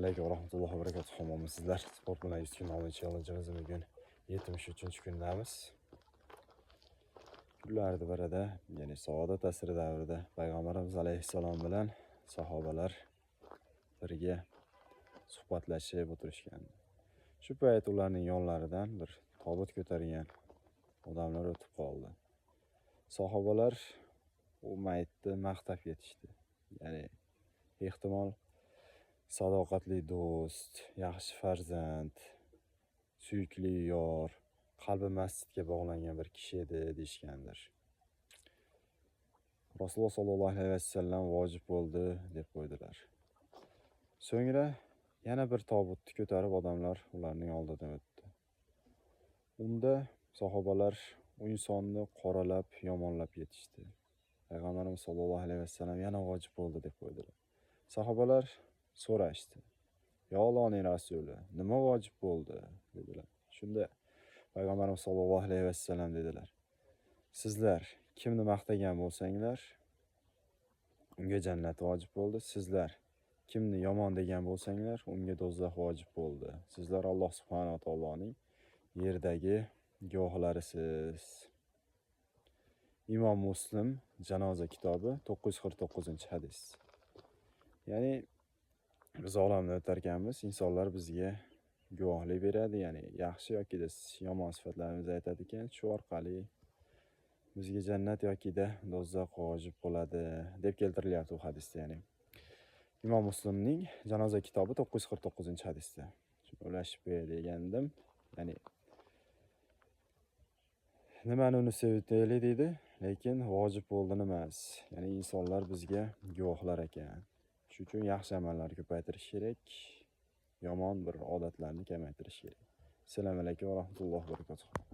Alaykum va rahmatullohi va barakatuh. Hammamiz sizlar sport bilan 100 kun omad challenge'imiz bugun 73-kundamiz. Kunlarning birida, ya'ni saodat asri davrida payg'ambarimiz alayhissalom bilan sahobalar birga suhbatlashib o'tirishgan. Shu payt ularning yonlaridan bir tobut ko'targan odamlar o'tib qoldi. Sahobalar u mayitni maqtab ketishdi. Ya'ni ehtimol sadoqatli do'st, yaxshi farzand, suyukli yor, qalbi masjidga bog'langan bir kishi edi deyishgandir. Rasululloh sollallohu alayhi vasallam vojib bo'ldi deb qo'ydilar. So'ngra yana bir tobutni ko'tarib odamlar ularning oldidan o'tdi. Unda sahobalar u insonni qoralab, yomonlab ketishdi. Payg'ambarimiz sollallohu alayhi vasallam yana vojib bo'ldi deb qo'ydilar. Sahobalar so'rashdi. "Ya Allohning rasuli, nima vojib bo'ldi?" dedilar. Shunda Payg'ambarimiz sollallohu alayhi vasallam dedilar: "Sizlar kimni maqtagan bo'lsanglar, unga jannat vojib bo'ldi. Sizlar kimni yomon degan bo'lsanglar, unga do'zax vojib bo'ldi. Sizlar Alloh subhanahu va taoloning yerdagi guvohlarisiz." Imom Muslim Janoza kitobi 949-hadis. Ya'ni biz olamda o'tarkanmiz, insonlar bizga guvohlik beradi, ya'ni yaxshi yoki yomon sifatlarimizni aytadi ekan, shu orqali bizga jannat yoki do'zax vojib bo'ladi deb keltirilyapti bu hadisda. Ya'ni Imom Muslimning Janoza kitobi 949-hadisda. Shuni ulashib qo'yay degandim. Ya'ni nimani uni sevitayli deydi, lekin vojib bo'ldini emas. Ya'ni insonlar bizga guvohlar ekan. Shuning uchun yaxshi amallarni ko'paytirish kerak, yomon bir odatlarni kamaytirish kerak. Assalomu alaykum va rahmatullohi va barakatuh.